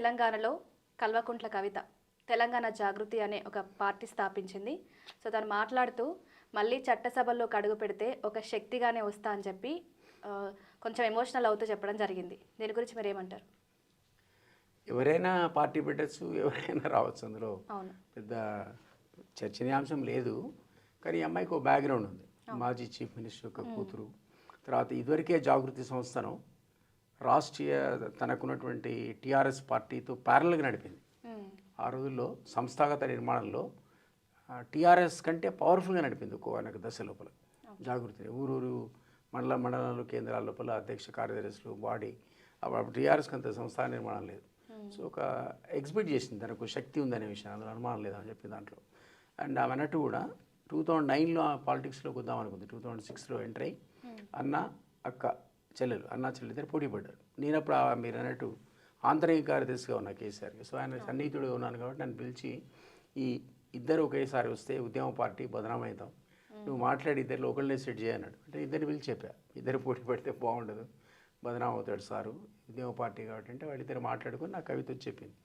తెలంగాణలో కల్వకుంట్ల కవిత తెలంగాణ జాగృతి అనే ఒక పార్టీ స్థాపించింది. సో తను మాట్లాడుతూ మళ్ళీ చట్టసభల్లోకి అడుగు పెడితే ఒక శక్తిగానే వస్తా అని చెప్పి కొంచెం ఎమోషనల్ అవుతూ చెప్పడం జరిగింది. దీని గురించి మీరు ఏమంటారు? ఎవరైనా పార్టీ పెట్టచ్చు, ఎవరైనా రావచ్చు. అందులో అవును, పెద్ద చర్చనీయాంశం లేదు. కానీ ఈ అమ్మాయికి ఒక బ్యాక్గ్రౌండ్ ఉంది. మాజీ చీఫ్ మినిస్టర్ యొక్క కూతురు. తర్వాత ఇదివరకే జాగృతి సంస్థను రాష్ట్రీయ తనకున్నటువంటి టీఆర్ఎస్ పార్టీతో ప్యారల్గా నడిపింది. ఆ రోజుల్లో సంస్థాగత నిర్మాణంలో టీఆర్ఎస్ కంటే పవర్ఫుల్గా నడిపింది ఒక్కొక్క దశ లోపల జాగృతిని. ఊరూరు మండలాలు కేంద్రాల లోపల అధ్యక్ష కార్యదర్శులు బాడీ. అప్పుడు టీఆర్ఎస్కి అంత సంస్థాగత నిర్మాణం లేదు. సో ఒక ఎగ్జిబిట్ చేసింది, తనకు శక్తి ఉందనే విషయం, అందులో అనుమానం లేదని చెప్పి దాంట్లో. అండ్ ఆమె అన్నట్టు కూడా 2009లో పాలిటిక్స్లోకి వద్దాం అనుకుంది. 2006లో ఎంటర్ అయ్యి అన్న అక్క చెల్లెలు ఇద్దరు పోటీ పడ్డారు. నేనప్పుడు మీరు అన్నట్టు ఆంతరిక కార్యదర్శిగా ఉన్నా కేసీఆర్కి. సో ఆయన సన్నిహితుడు ఉన్నాను కాబట్టి నన్ను పిలిచి ఈ ఇద్దరు ఒకేసారి వస్తే ఉద్యమ పార్టీ బదనామవుతాం, నువ్వు మాట్లాడి ఇద్దరిలో ఒకళ్ళనే సెట్ చేయన్నాడు. అంటే ఇద్దరిని పిలిచి చెప్పా, ఇద్దరు పోటీ పడితే బాగుండదు, బదనాం అవుతాడు సారు, ఉద్యమ పార్టీ కాబట్టి. అంటే వాళ్ళిద్దరు మాట్లాడుకుని నాకు కవిత వచ్చి చెప్పింది,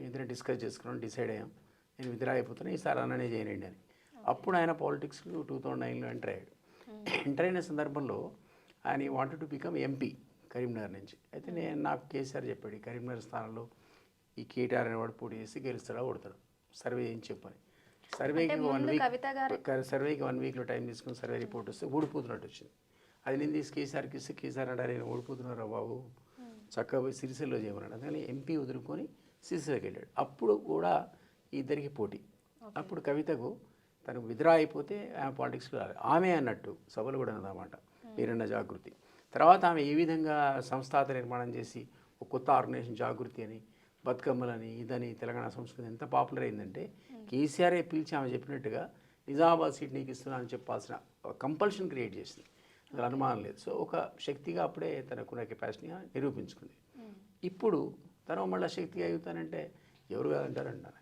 ఇద్దరు డిస్కస్ చేసుకున్నాం, డిసైడ్ అయ్యాం, నేను విత్డ్రా అయిపోతున్నా, ఈసారి అన్ననే చేయనండి అని. అప్పుడు ఆయన పాలిటిక్స్లో 2009లో ఎంటర్ అయ్యాడు. ఎంటర్ అయిన సందర్భంలో ఆయన wanted to become MP Karimnagar నుంచి. అయితే నాకు కేసీఆర్ చెప్పాడు, ఈ కరీంనగర్ స్థానంలో ఈ కేటీఆర్ అనేవాడు పోటీ చేసి గెలుస్తాడా ఓడతాడు, సర్వే ఏం చెప్పని. సర్వేకి 1 వీక్లో టైం తీసుకుని సర్వే రిపోర్ట్ వస్తే ఊడిపోతున్నట్టు వచ్చింది. అది నేను తీసి కేసీఆర్కి ఇస్తే కేసీఆర్ అంటే నేను ఓడిపోతున్నారా బాబు, చక్కగా పోయి సిరిసిల్లో చేయమన్నాడు. అందుకని ఎంపీ వదులుకొని సిరిసిల్లోకి వెళ్ళాడు. అప్పుడు కూడా ఇద్దరికి పోటీ. అప్పుడు కవితకు తను విత్డ్రా అయిపోతే ఆమె పాలిటిక్స్లో రాలేదు. ఆమె అన్నట్టు సభలు కూడా అన్నమాట మీరన్న జాగృతి. తర్వాత ఆమె ఏ విధంగా సంస్థాగత నిర్మాణం చేసి ఒక కొత్త ఆర్గనైజేషన్ జాగృతి అని, బతుకమ్మలని, ఇదని, తెలంగాణ సంస్కృతి ఎంత పాపులర్ అయిందంటే కేసీఆర్ఏ పిలిచి ఆమె చెప్పినట్టుగా నిజామాబాద్ సీట్ నీకు ఇస్తున్నా అని చెప్పాల్సిన కంపల్షన్ క్రియేట్ చేసింది. అందులో అనుమానం లేదు. సో ఒక శక్తిగా అప్పుడే తనకున్న కెపాసిటీగా నిరూపించుకుంది. ఇప్పుడు తను మళ్ళీ శక్తిగా అవుతానంటే ఎవరు కాదంటారంటారు.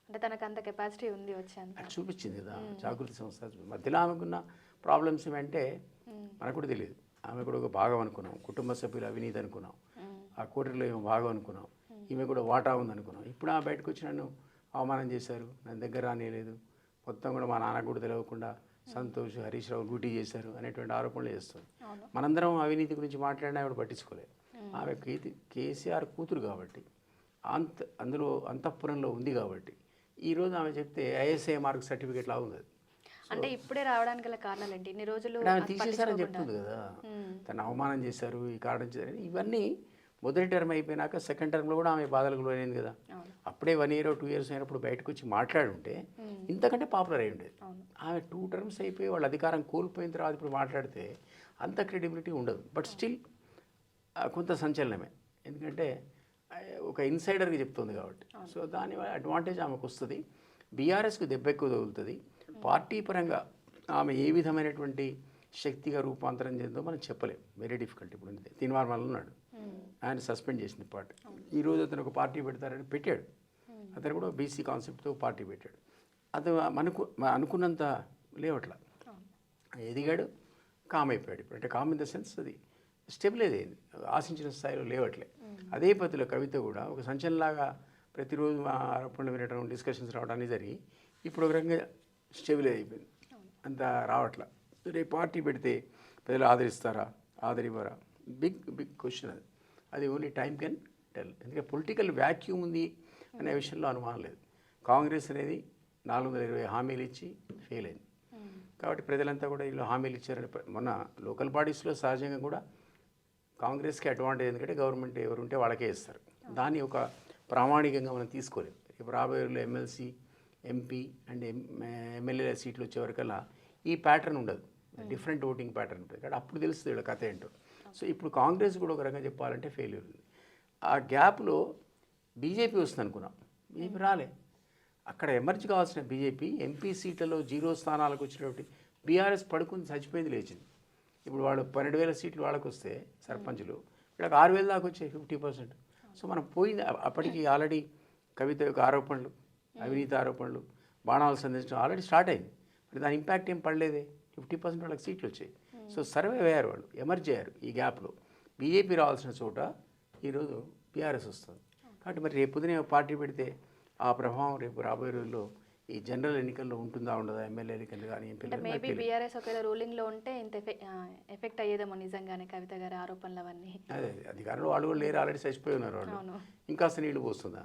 అంటే తనకు అంత కెపాసిటీ ఉంది వచ్చాను చూపించింది కదా జాగృతి సంస్థ. మధ్యలో ఆమెకున్న ప్రాబ్లమ్స్ ఏమంటే మనకు కూడా తెలియదు. ఆమె కూడా ఒక భాగం అనుకున్నాం, కుటుంబ సభ్యులు అవినీతి అనుకున్నాం, ఆ కోటరీలో ఏమో భాగం అనుకున్నాం, ఈమె కూడా వాటా ఉందనుకున్నాం. ఇప్పుడు ఆమె బయటకు వచ్చి నన్ను అవమానం చేశారు, నన్ను దగ్గర రానియలేదు, మొత్తం కూడా మా నాన్నకు కూడా తెలియకుండా సంతోష్, హరీష్ రావు డ్యూటీ చేశారు అనేటువంటి ఆరోపణలు చేస్తారు. మనందరం అవినీతి గురించి మాట్లాడినా ఆవిడ పట్టించుకోలేదు. ఆమె కేసీఆర్ కూతురు కాబట్టి అందులో అంతఃపురంలో ఉంది కాబట్టి ఈరోజు ఆమె చెప్తే ఐఎస్ఐ మార్క్ సర్టిఫికేట్ లాగా ఉంది. అంటే ఇప్పుడే రావడానికి గల కారణాలు ఏంటి? ఇన్ని రోజులు ఆమె తీసేశారని చెప్తుంది కదా, తను అవమానం చేశారు, ఈ కారణం చేశారు. ఇవన్నీ మొదటి టర్మ్ అయిపోయినాక సెకండ్ టర్మ్లో కూడా ఆమె బాధలకు లోనైంది కదా. అప్పుడే 1 year 2 years అయినప్పుడు బయటకు వచ్చి మాట్లాడుంటే ఇంతకంటే పాపులర్ అయి ఉండేది. ఆమె 2 terms అయిపోయి వాళ్ళ అధికారం కోల్పోయిన తర్వాత ఇప్పుడు మాట్లాడితే అంత క్రెడిబిలిటీ ఉండదు. బట్ స్టిల్ కొంత సంచలనమే, ఎందుకంటే ఒక ఇన్సైడర్కి చెప్తుంది కాబట్టి. సో దాని అడ్వాంటేజ్ ఆమెకు వస్తుంది. బీఆర్ఎస్కి దెబ్బ ఎక్కువ తగులుతుంది. పార్టీ పరంగా ఆమె ఏ విధమైనటువంటి శక్తిగా రూపాంతరం చెందో మనం చెప్పలేం, వెరీ డిఫికల్ట్. ఇప్పుడు తిన్వార్మల్ ఉన్నాడు, ఆయన సస్పెండ్ చేసింది పార్టీ. ఈరోజు అతను ఒక పార్టీ పెడతారని పెట్టాడు. అతను కూడా బీసీ కాన్సెప్ట్తో పార్టీ పెట్టాడు. అది అనుకున్నంత లేవట్లా ఎదిగాడు, కామ్ అయిపోయాడు. ఇప్పుడు అంటే కామ్ ఇన్ ద సెన్స్ అది స్టెబిలైజ్ అయింది, ఆశించిన స్థాయిలో లేవట్లే. అదే పద్ధతిలో కవిత కూడా ఒక సంచలనలాగా ప్రతిరోజు ఆరోపణలు వినడం, డిస్కషన్స్ రావడానికి జరిగి ఇప్పుడు ఒక రకంగా స్టెబిలైజ్ అయిపోయింది, అంత రావట్లా. రేపు పార్టీ పెడితే ప్రజలు ఆదరిస్తారా, ఆదరివ్వరా, బిగ్ క్వశ్చన్. అది ఓన్లీ టైం కెన్ టెల్. ఎందుకంటే పొలిటికల్ వ్యాక్యూమ్ ఉంది అనే విషయంలో అనుమానం లేదు. కాంగ్రెస్ అనేది 420 హామీలు ఇచ్చి ఫెయిల్ అయింది కాబట్టి ప్రజలంతా కూడా వీళ్ళు హామీలు ఇచ్చారని. మొన్న లోకల్ బాడీస్లో సహజంగా కూడా కాంగ్రెస్కి అడ్వాంటేజ్, ఎందుకంటే గవర్నమెంట్ ఎవరు ఉంటే వాళ్ళకే ఇస్తారు. దాన్ని ఒక ప్రామాణికంగా మనం తీసుకోలేదు. ఇప్పుడు రాబోయే రోజుల్లో ఎమ్మెల్సీ, ఎంపీ అండ్ ఎమ్మెల్యేల సీట్లు వచ్చేవరకల్లా ఈ ప్యాటర్న్ ఉండదు, డిఫరెంట్ ఓటింగ్ ప్యాటర్న్ ఉంటుంది. కాబట్టి అప్పుడు తెలుస్తుంది వీళ్ళ కథ ఏంటో. సో ఇప్పుడు కాంగ్రెస్ కూడా ఒక రకంగా చెప్పాలంటే ఫెయిల్యూర్ ఉంది. ఆ గ్యాప్లో బీజేపీ వస్తుంది అనుకున్నాం, బీజేపీ రాలే. అక్కడ ఎమర్జ్ కావాల్సిన బీజేపీ ఎంపీ సీట్లలో 0 స్థానాలకు వచ్చినటువంటి బీఆర్ఎస్ పడుకుని చచ్చిపోయింది, లేచింది. ఇప్పుడు వాళ్ళు 12,000 సీట్లు వాళ్ళకు వస్తే సర్పంచులు, వీళ్ళకి 6,000 దాకా వచ్చాయి, 50%. సో మనం పోయింది. అప్పటికి ఆల్రెడీ కవిత యొక్క ఆరోపణలు, అవినీతి ఆరోపణలు, బాణాలు సంధించడం ఆల్రెడీ స్టార్ట్ అయింది. మరి దాని ఇంపాక్ట్ ఏం పడలేదే, 50% వాళ్ళకి సీట్లు వచ్చాయి. సో సర్వే అయ్యారు, వాళ్ళు ఎమర్జ్ అయ్యారు. ఈ గ్యాప్లో బీజేపీ రావాల్సిన చోట ఈరోజు బీఆర్ఎస్ వస్తుంది. కాబట్టి మరి రేపు పొద్దునే పార్టీ పెడితే ఆ ప్రభావం రేపు రాబోయే రోజుల్లో ఈ జనరల్ ఎన్నికల్లో ఉంటుందా ఉండదా, ఎమ్మెల్యే ఎన్నికలు కానీ అంటే మేబీ బీఆర్ఎస్ ఒకవేళ రూలింగ్లో ఉంటే ఇంత ఎఫెక్ట్ అయ్యేదేమో నిజంగానే కవిత గారి ఆరోపణలు అవన్నీ. అదే అధికారంలో వాళ్ళు కూడా లేరు, ఆల్రెడీ చచ్చిపోయి ఉన్నారు వాళ్ళు, అవును. ఇంకాస్త నీళ్లు పోస్తుందా?